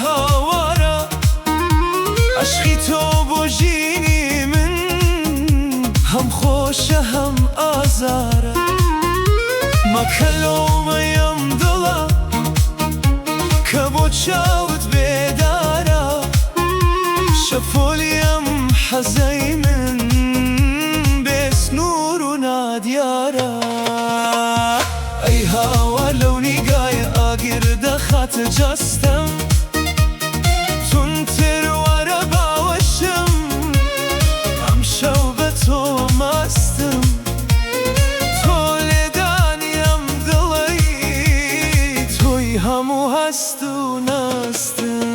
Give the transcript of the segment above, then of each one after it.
هاوارە عشقی تۆ بۆ ژینی من هەم خۆشە هەم ئازارە مەکە لۆمەیەم دڵە کە بۆ چاوت بێدارە شەفۆلیم حەزەی من بێ سنوور و نادیارە ئەی هاوار لەو نیگایە ئاگر دەخاتە جەستەم تونتر وەرە باوەشم ئەم شەو بە تۆ مەستم تۆ لێدانیم دڵی تۆی هەموو هەست و نەستم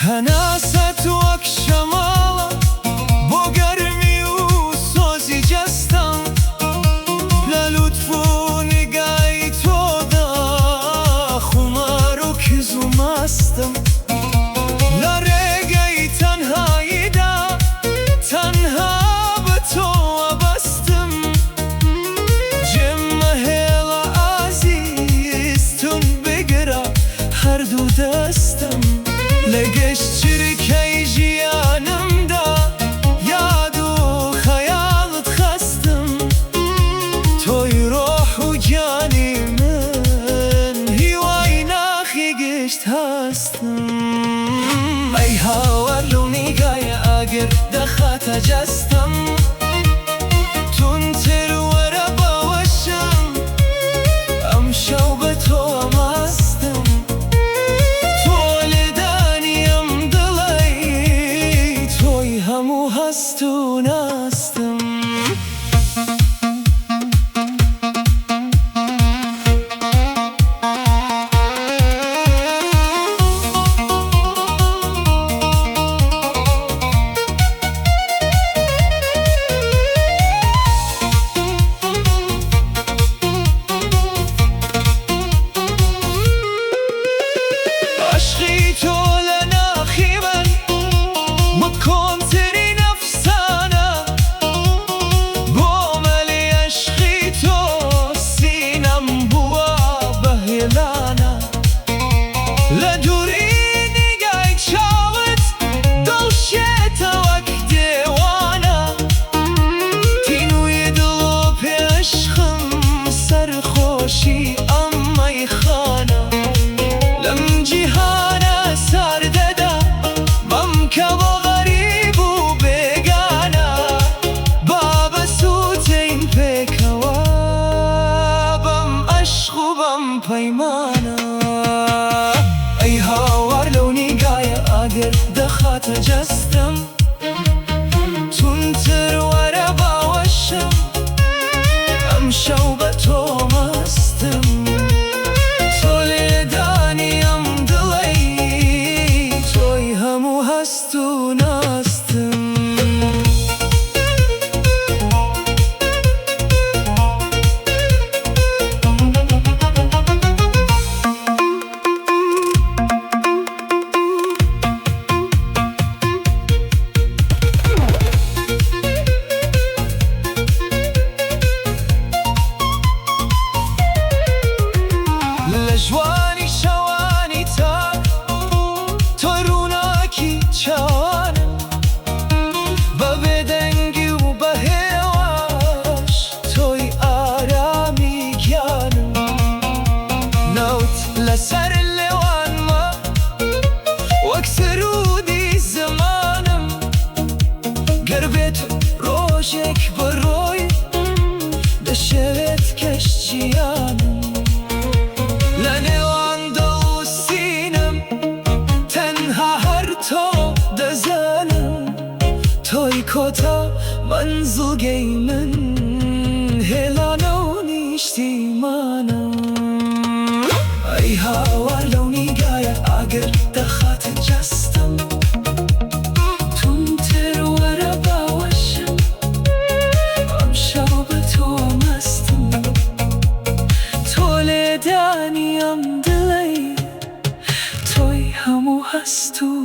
هەناسەت وەک شەماڵە بۆ گەرمی و سۆزی جەستەم لە لوتف و نیگای تۆدا خومار و کز و مەستم لە ڕێگەی تەنهاییدا تەنها بە تۆ وەبەستم جێمە هێڵە ئازیز تون بگرە هەردوو دەستم لە گەشت چرکەی ژیانمدا یاد و خەیاڵت خەستم تۆی ڕۆح و گیانی من هیوای ناخی گشت هەستم ئەی هاوار لەو نیگایە ئاگر دەخاتە جەستەم تونتر وەرە باوەشم ئەم شەو بە تۆ مەستم هەموو هەست و نەستم عشقی تۆ لە ناخی من مکۆنترین ئەفسانە بۆ مەلی عشقی تۆ سینەم بووە بە هێلانە لە دووری نیگای چاوت دڵشێتە وەک دێوانە تینووی دڵ و پێشخم سەرخۆشی ئەم مەیخانە لەم جیهانە ساردەدا بەم کە بۆ غەریب و بێگانە بابە سووتین پێکەوە بەم عەشق و بەم پەیمانە ئەی هاوار لەو نیگایە ئاگر دەخاتە جەستەم تونتر وەرە باوەشم ئەم شەو بە تۆ مەستم تۆ لێدانیم دڵی تۆی هەموو هەست و نەستم لە ژوانی شەوانی تاک تۆی ڕووناکی چاوانم بە بێدەنگی و بە هێواش تۆی ئارامی گیانم نەوت لەسەر لێوانمە وەک سرودی زمانم گەر بێت ڕۆژێک بە ڕۆی دەشەوێت کەشتیانم لە نێوان دڵ و سینەم تەنها هەر تۆ دەزانم تۆی کۆتا مەنزڵگەی من هێلانە و نیشتیمانم ئەی هاوار لەو نیگایە ئاگر دەخاتە جەستەم تونتر وەرە نیم دلی توی همو هستو